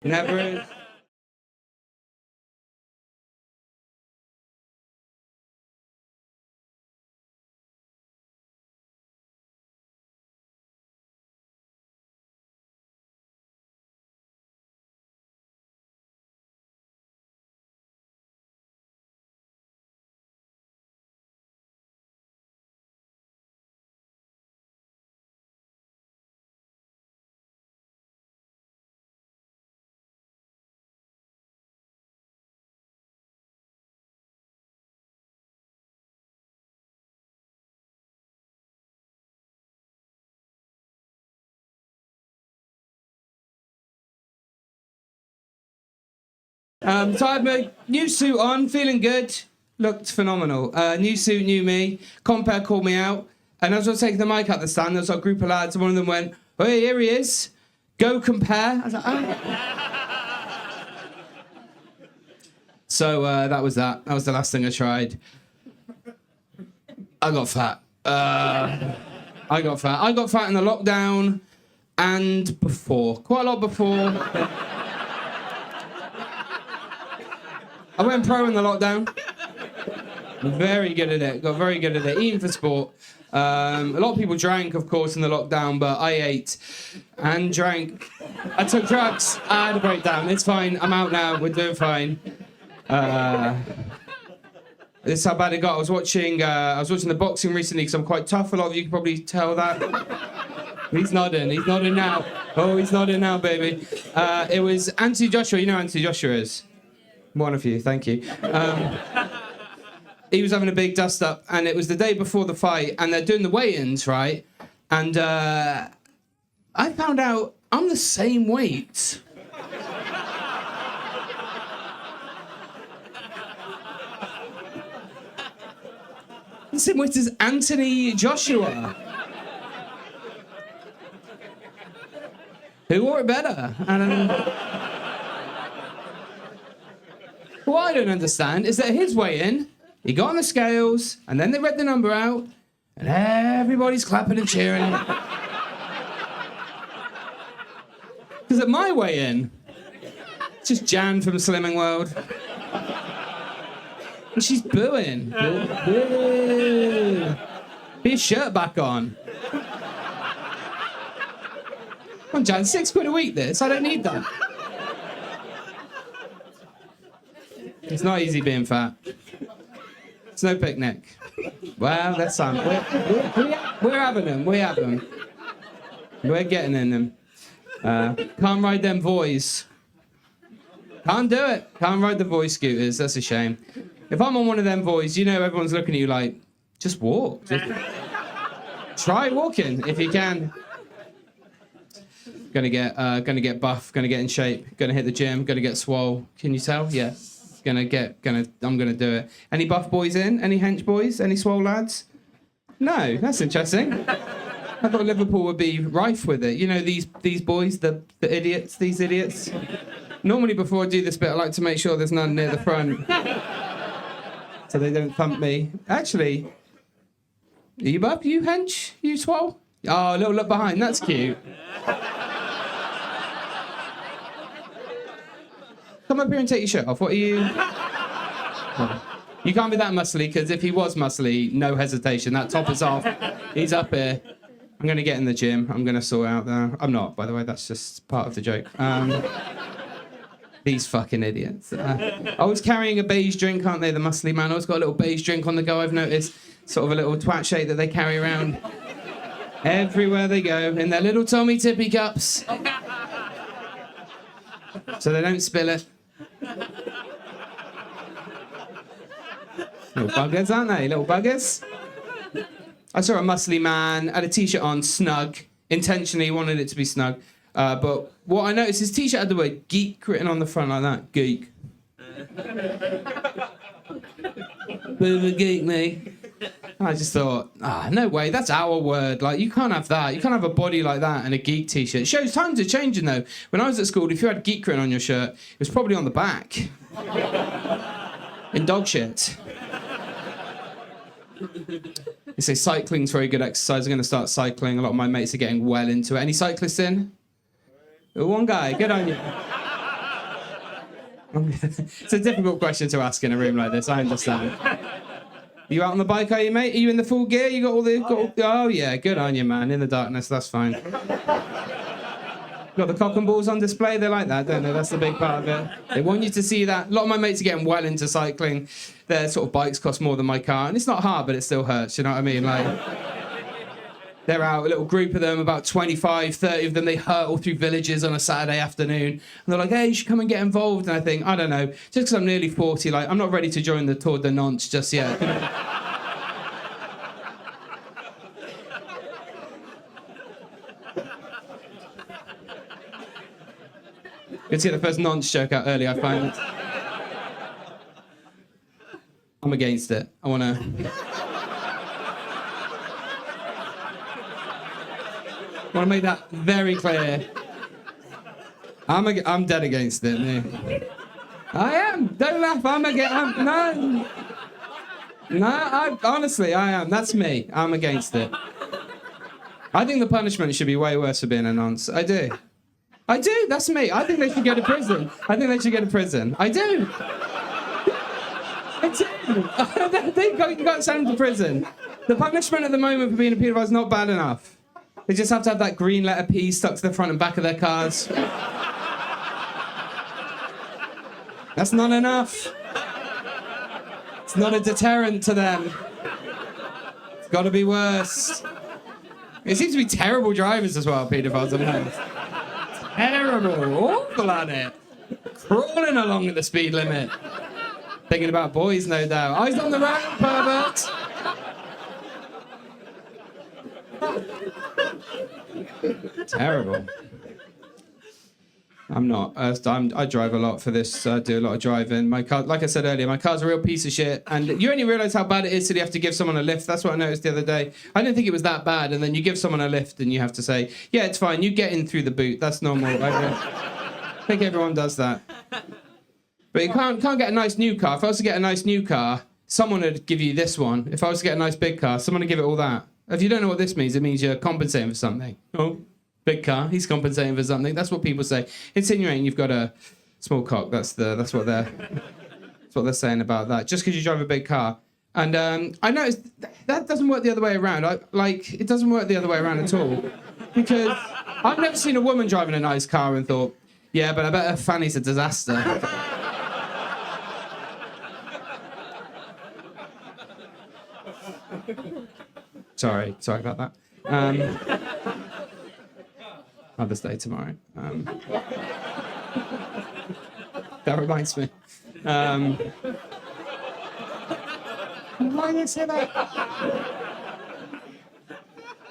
Never is. So I have my new suit on, feeling good. Looked phenomenal. New suit, new me. Compare called me out. And as I was taking the mic out the stand, there was a group of lads, and one of them went, "Oh, hey, here he is. Go compare." I was like, "Oh." So that was that. That was the last thing I tried. I got fat. I got fat. I got fat in the lockdown and before. Quite a lot before. I went pro in the lockdown. Very good at it. Got very good at it. Eating for sport. A lot of people drank, of course, in the lockdown, but I ate and drank. I took drugs. I had a breakdown. It's fine. I'm out now. We're doing fine. This is how bad it got. I was watching the boxing recently because I'm quite tough. A lot of you can probably tell that. He's nodding. He's nodding now. Oh, he's nodding now, baby. It was Anthony Joshua. You know who Anthony Joshua is? One of you, thank you. He was having a big dust-up, and it was the day before the fight, and they're doing the weigh-ins, right? And I found out I'm the same weight. The same weight as Anthony Joshua. Who wore it better? I don't know. What I don't understand is that his weigh-in, he got on the scales, and then they read the number out, and everybody's clapping and cheering. Because at my weigh-in, it's just Jan from Slimming World. And she's booing. Boo. Put your shirt back on. Come on, Jan, £6 a week this. I don't need that. It's not easy being fat. It's no picnic. Well, that's fine. We're having them. We have them. We're getting in them. Can't ride them boys. Can't do it. Can't ride the boy scooters. That's a shame. If I'm on one of them boys, you know everyone's looking at you like, just walk. Just try walking if you can. Gonna get buff. Gonna get in shape. Gonna hit the gym. Gonna get swole. Can you tell? Yeah. I'm gonna do it. Any buff boys in? Any hench boys? Any swole lads? No, that's interesting. I thought Liverpool would be rife with it. You know, these boys, the idiots, these idiots. Normally before I do this bit, I like to make sure there's none near the front. So they don't thump me. Actually, are you buff? You hench? You swole? Oh, a little look behind, that's cute. Come up here and take your shirt off. What are you? You can't be that muscly, because if he was muscly, no hesitation. That top is off. He's up here. I'm going to get in the gym. I'm going to sort out there. I'm not, by the way. That's just part of the joke. These fucking idiots. I was carrying a beige drink, aren't they? The muscly man. I always got a little beige drink on the go, I've noticed. Sort of a little twat shake that they carry around everywhere they go in their little Tommy Tippy cups. So they don't spill it. Little buggers, aren't they? Little buggers. I saw a muscly man, had a t-shirt on, snug. Intentionally wanted it to be snug. But what I noticed, his t-shirt had the word geek written on the front like that. Geek. Bit of a geek, mate. And I just thought, no way, that's our word. Like, you can't have that. You can't have a body like that and a geek t-shirt. It shows times are changing, though. When I was at school, if you had geek written on your shirt, it was probably on the back. In dog shit. They say cycling's very good exercise. I'm going to start cycling. A lot of my mates are getting well into it. Any cyclists in? One guy. Good on you. It's a difficult question to ask in a room like this, I understand. You out on the bike, are you, mate? Are you in the full gear? You got all the... Oh, yeah, good on you, man. In the darkness, that's fine. Got the cock and balls on display. They like that, don't they? That's the big part of it. They want you to see that. A lot of my mates are getting well into cycling. Their sort of bikes cost more than my car. And it's not hard, but it still hurts, you know what I mean? Like... They're out, a little group of them, about 25, 30 of them. They hurtle through villages on a Saturday afternoon. And they're like, hey, you should come and get involved. And I think, I don't know, just because I'm nearly 40, like, I'm not ready to join the Tour de Nantes just yet. Good to get the first Nantes joke out early, I find. I'm against it. I want to make that very clear. I'm dead against it. Yeah. I am. Don't laugh. Honestly, I am. That's me. I'm against it. I think the punishment should be way worse for being a nonce. I do. That's me. I think they should go to prison. I do. You got to send them to prison. The punishment at the moment for being a paedophile is not bad enough. They just have to have that green letter P stuck to the front and back of their cars. That's not enough. It's not a deterrent to them. It's got to be worse. It seems to be terrible drivers as well, paedophiles. Terrible, awful at it. Crawling along at the speed limit. Thinking about boys, no doubt. Eyes on the road, pervert. Terrible. I'm not. I drive a lot for this. I do a lot of driving. My car, like I said earlier, my car's a real piece of shit. And you only realise how bad it is till you have to give someone a lift. That's what I noticed the other day. I didn't think it was that bad. And then you give someone a lift and you have to say, yeah, it's fine. You get in through the boot. That's normal. I think everyone does that. But you can't get a nice new car. If I was to get a nice new car, someone would give you this one. If I was to get a nice big car, someone would give it all that. If you don't know what this means, it means you're compensating for something. Oh, big car, he's compensating for something. That's what people say. Insinuating you've got a small cock. That's what they're saying about that. Just because you drive a big car. And I noticed that doesn't work the other way around. It doesn't work the other way around at all. Because I've never seen a woman driving a nice car and thought, yeah, but I bet her fanny's a disaster. Sorry about that. Mother's Day tomorrow. That reminds me. Why did I say that?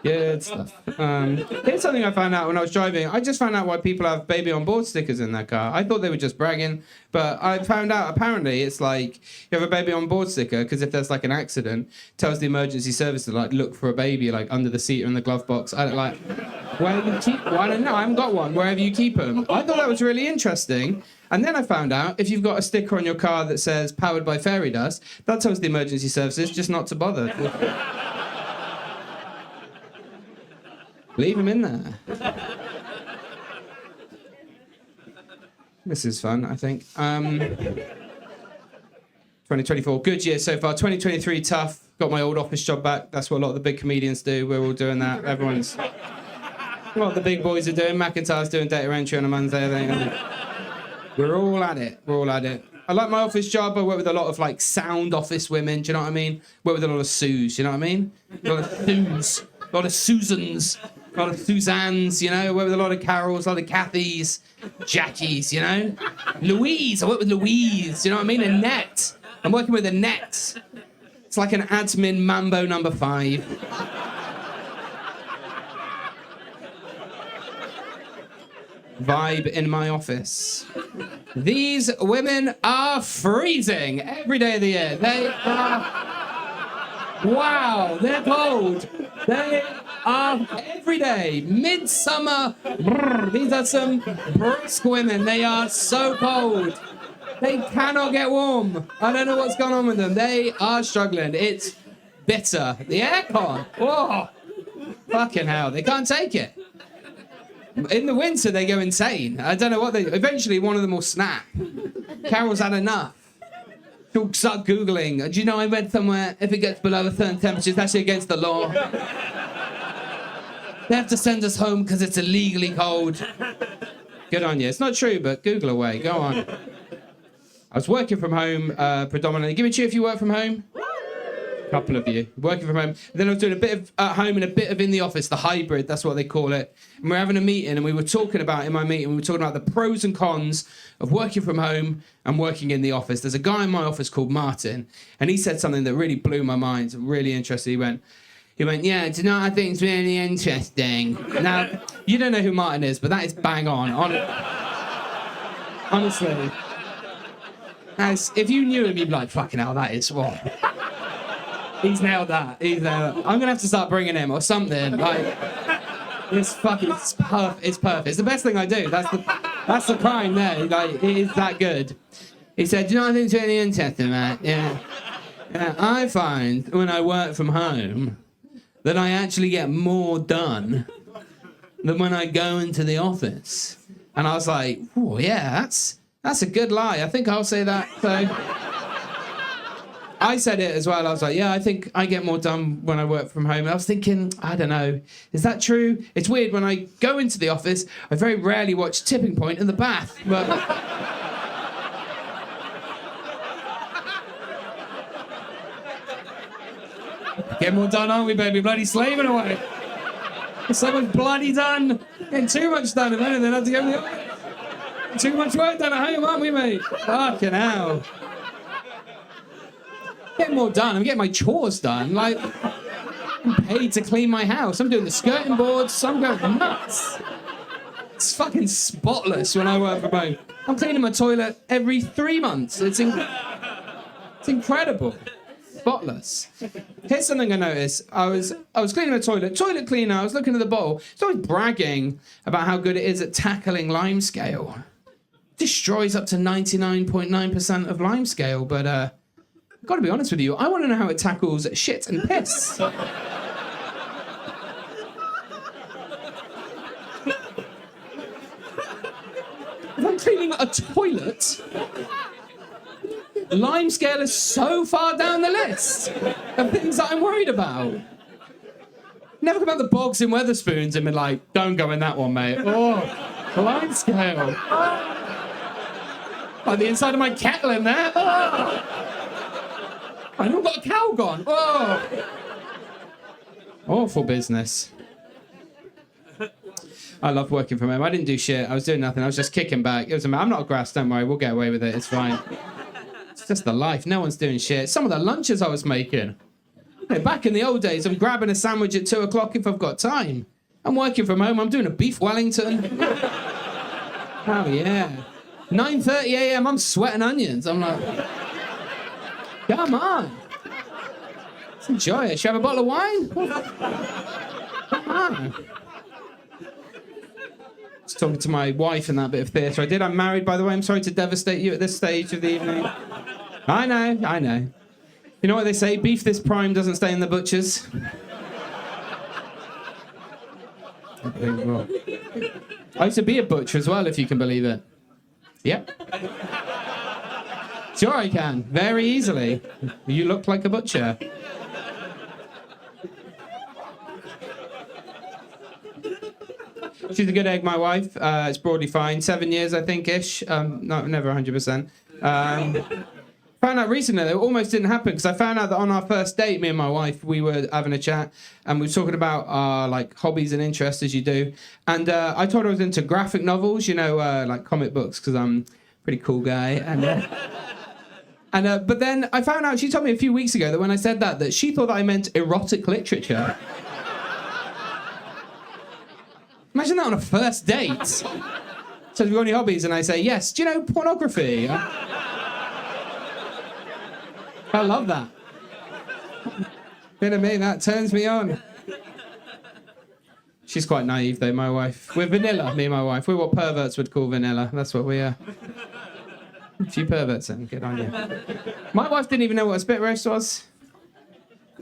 Good stuff. Here's something I found out when I was driving. I just found out why people have baby on board stickers in their car. I thought they were just bragging, but I found out apparently it's like you have a baby on board sticker because if there's like an accident, tells the emergency service to like look for a baby like under the seat or in the glove box. I don't like. Where do you keep? Well, I don't know. I haven't got one. Wherever you keep them. I thought that was really interesting. And then I found out if you've got a sticker on your car that says powered by fairy dust, that tells the emergency services just not to bother. Leave them in there. This is fun, I think. 2024, good year so far. 2023, tough. Got my old office job back. That's what a lot of the big comedians do. We're all doing that. Everyone's... What the big boys are doing. McIntyre's doing data entry on a Monday, I think. We're all at it. I like my office job. I work with a lot of, like, sound office women. Do you know what I mean? Work with a lot of Sues. You know what I mean? A lot of Sues. A lot of Susans. A lot of Suzannes, you know. I work with a lot of Carols, a lot of Cathys, Jackies, you know. Louise. I work with Louise. You know what I mean? Annette. I'm working with Annette. It's like an admin Mambo number 5. Vibe in my office. These women are freezing every day of the year. They are... Wow, they're cold. They are every day. Midsummer. These are some brisk women. They are so cold. They cannot get warm. I don't know what's going on with them. They are struggling. It's bitter. The aircon. Whoa. Fucking hell. They can't take it. In the winter, they go insane. I don't know what they... Eventually, one of them will snap. Carol's had enough. She'll start Googling. Do you know I read somewhere, if it gets below a certain temperature, it's actually against the law. They have to send us home because it's illegally cold. Good on you. It's not true, but Google away. Go on. I was working from home predominantly. Give me a cheer if you work from home. A couple of you. Working from home. Then I was doing a bit of at home and a bit of in the office, the hybrid, that's what they call it. And we were having a meeting and we were talking about, in my meeting, we were talking about the pros and cons of working from home and working in the office. There's a guy in my office called Martin, and he said something that really blew my mind, really interesting. He went, yeah, do you know what I think is really interesting? Now, you don't know who Martin is, but that is bang on. Honestly. As if you knew him, you'd be like, fucking hell, that is what. He's nailed that. I'm gonna have to start bringing him or something. Like, it's perfect. It's perfect. It's the best thing I do. That's the crime there. Like, it is that good. He said, do you know what I think is really interesting, Matt? Yeah. I find when I work from home that I actually get more done than when I go into the office. And I was like, oh yeah, that's a good lie. I think I'll say that. So I said it as well. I was like, yeah, I think I get more done when I work from home. And I was thinking, I don't know, is that true? It's weird, when I go into the office, I very rarely watch Tipping Point in the bath. But get more done, aren't we, baby? Bloody slaving away. So much bloody done. Getting too much done. If anything, I have to go to the office. Too much work done at home, aren't we, mate? Fucking hell. Getting more done. I'm getting my chores done. Like, I'm paid to clean my house. I'm doing the skirting boards. I'm going nuts. It's fucking spotless when I work from home. I'm cleaning my toilet every 3 months. It's incredible. Spotless. Here's something I noticed. I was cleaning the toilet cleaner. I was looking at the bowl. Started bragging about how good it is at tackling limescale. Destroys up to 99.9% of limescale, but I've got to be honest with you, I want to know how it tackles shit and piss. If I'm cleaning a toilet, limescale is so far down the list of things that I'm worried about. Never come out the bogs in Wetherspoons and been like, don't go in that one, mate. Oh, limescale. Like the inside of my kettle in there. Oh. I've not got a cow gone. Oh. Awful business. I love working from home. I didn't do shit. I was doing nothing. I was just kicking back. I'm not a grass, don't worry. We'll get away with it. It's fine. It's just the life. No one's doing shit. Some of the lunches I was making. Back in the old days, I'm grabbing a sandwich at 2 o'clock if I've got time. I'm working from home. I'm doing a beef Wellington. Oh, yeah. 9:30 a.m. I'm sweating onions. I'm like, come on. Let's enjoy it. Should I have a bottle of wine? Come on. I was talking to my wife in that bit of theatre I did. I'm married, by the way. I'm sorry to devastate you at this stage of the evening. I know. You know what they say? Beef this prime doesn't stay in the butchers. I used to be a butcher as well, if you can believe it. Yep. Sure I can. Very easily. You look like a butcher. She's a good egg, my wife. It's broadly fine. 7 years, I think-ish. No, never 100%. Found out recently that it almost didn't happen because I found out that on our first date, me and my wife, we were having a chat and we were talking about our like hobbies and interests as you do. And I told her I was into graphic novels, you know, like comic books, because I'm a pretty cool guy. But then I found out, she told me a few weeks ago that when I said that she thought that I meant erotic literature. Imagine that on a first date. So have you got any hobbies? And I say, yes. Do you know pornography? I love that. Bit of me, that turns me on. She's quite naive, though, my wife. We're vanilla, me and my wife. We're what perverts would call vanilla. That's what we are. A few perverts then, good on you. My wife didn't even know what a spit roast was.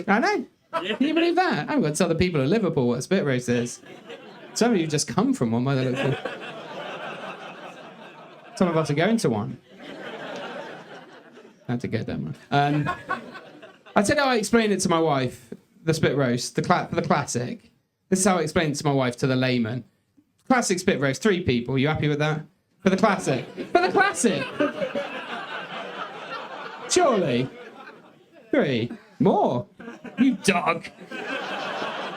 I know. Can you believe that? I haven't got to tell the people of Liverpool what a spit roast is. Some of you just come from one by the looks of it. Some of us are going to one. I had to get that one. I tell you how I explained it to my wife, the spit roast, for the classic. This is how I explained it to my wife, to the layman. Classic spit roast, 3 people. You happy with that? For the classic. For the classic. Surely. 3. More. You dog.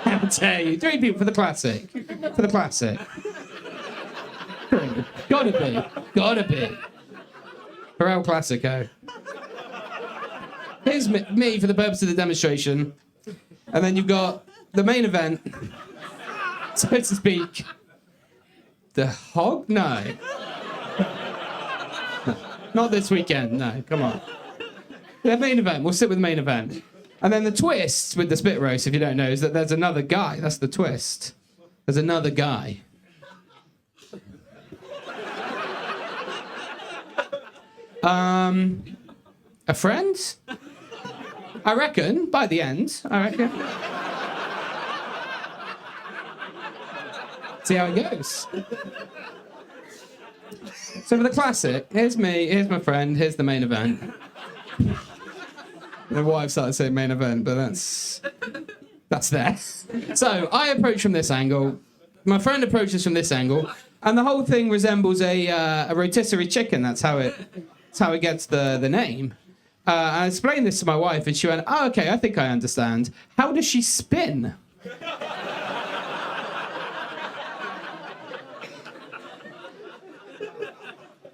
How dare you? 3 people for the classic. For the classic. 3. Gotta be. Gotta be. For El Classico. Here's me for the purpose of the demonstration. And then you've got the main event, so to speak. The hog? No. Not this weekend, no, come on. The main event, we'll sit with the main event. And then the twist with the spit roast, if you don't know, is that there's another guy. That's the twist. There's another guy. A friend? I reckon, by the end, I reckon. See how it goes. So for the classic, here's me, here's my friend, here's the main event. My wife started saying main event, but that's there. So I approach from this angle, my friend approaches from this angle, and the whole thing resembles a rotisserie chicken. That's how it gets the name. I explained this to my wife, and she went, "Oh, okay, I think I understand. How does she spin?"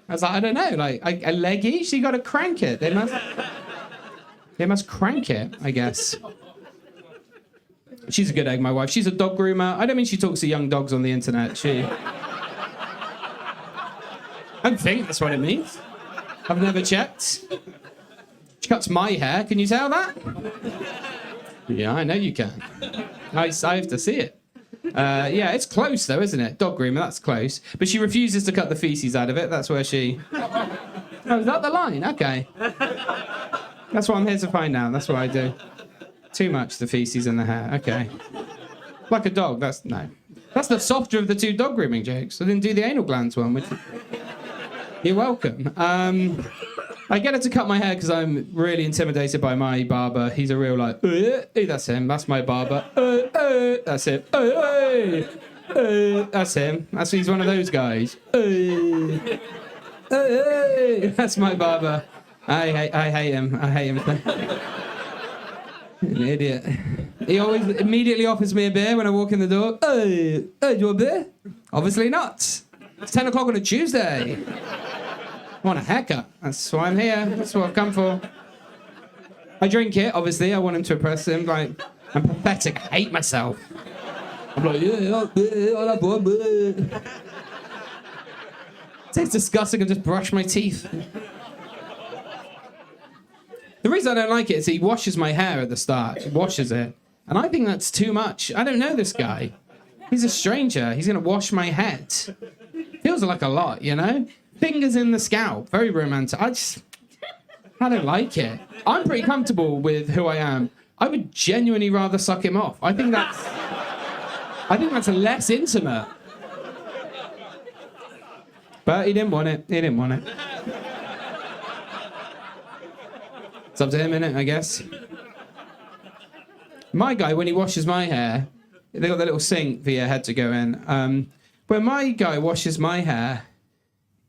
I was like, I don't know, like a leg each. You got to crank it. They must crank it, I guess. She's a good egg, my wife. She's a dog groomer. I don't mean she talks to young dogs on the internet. I don't think that's what it means. I've never checked. She cuts my hair. Can you tell that? Yeah, I know you can. I have to see it. Yeah, it's close though, isn't it? Dog groomer, that's close. But she refuses to cut the feces out of it. That's where she... Oh, is that the line? Okay. That's what I'm here to find out. That's what I do. Too much, the feces and the hair. Okay. Like a dog, that's... No. That's the softer of the 2 dog grooming jokes. I didn't do the anal glands one, which... You're welcome. I get her to cut my hair because I'm really intimidated by my barber. He's a real like, hey, that's him. That's my barber. That's him. That's him. He's one of those guys. That's my barber. I hate him. I hate him. An idiot. He always immediately offers me a beer when I walk in the door. Do you want a beer? Obviously not. It's 10 o'clock on a Tuesday. I want a haircut. That's why I'm here. That's what I've come for. I drink it, obviously. I want him to impress him. Like, I'm pathetic. I hate myself. I'm like, it's disgusting. I just brush my teeth. The reason I don't like it is he washes my hair at the start. He washes it. And I think that's too much. I don't know this guy. He's a stranger. He's going to wash my head. Feels like a lot, you know? Fingers in the scalp. Very romantic. I don't like it. I'm pretty comfortable with who I am. I would genuinely rather suck him off. I think that's less intimate. But he didn't want it. He didn't want it. It's up to him, innit, I guess. My guy, when he washes my hair, they got the little sink for your head to go in. When my guy washes my hair,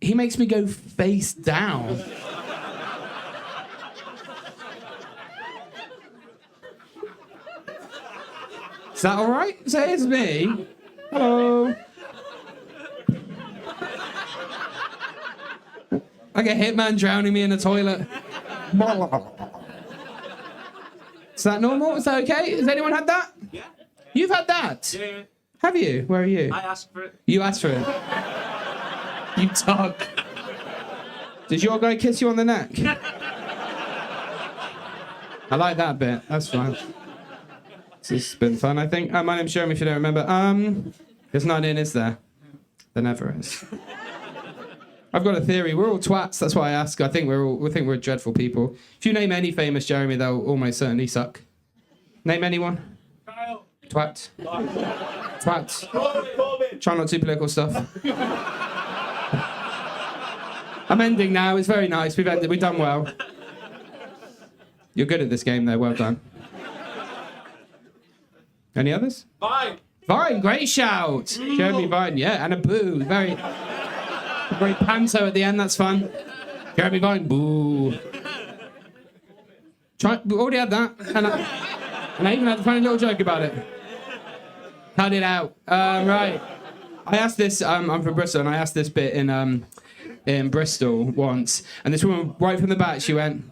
he makes me go face down. Is that all right? So here's me. Hello. Like a hitman drowning me in the toilet. Is that normal? Is that okay? Has anyone had that? Yeah. You've had that? Yeah. Have you? Where are you? I asked for it. You asked for it. You dog. Did your guy kiss you on the neck? I like that bit. That's fine. This has been fun, I think. My name's Jeremy, if you don't remember. There's none in, is there? There never is. I've got a theory. We're all twats. That's why I ask. I think we're dreadful people. If you name any famous Jeremy, they'll almost certainly suck. Name anyone. Kyle. Twat. Twat. Corbin. Try not to do political stuff. I'm ending now. It's very nice. We've ended. We've done well. You're good at this game, though. Well done. Any others? Vine, great shout. Jeremy Vine, yeah, and a boo. Very panto at the end. That's fun. Jeremy Vine, boo. We already had that, and I even had a funny little joke about it. Cut it out. Right. I asked this. I'm from Bristol, and I asked this bit in Bristol once, and this woman right from the back, she went,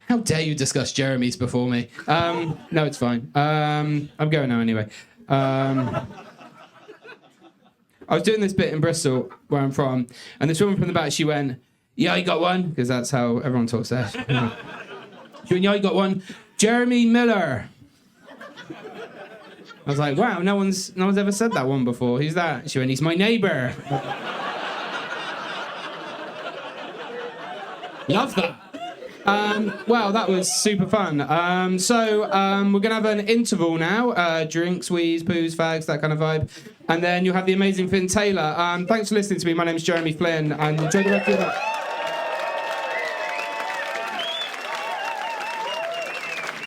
"How dare you discuss Jeremy's before me?" No, it's fine. I'm going now anyway. I was doing this bit in Bristol, where I'm from, and this woman from the back, she went, "Yeah, you got one," because that's how everyone talks there. She went, "Yeah, you got one. Jeremy Miller." I was like, "Wow, no one's ever said that one before. Who's that?" She went, "He's my neighbour." Love that. Well, that was super fun. So we're going to have an interval now. Drinks, wheeze, poos, fags, that kind of vibe. And then you'll have the amazing Finn Taylor. Thanks for listening to me. My name's Jeremy Flynn, and enjoy the rest of your night.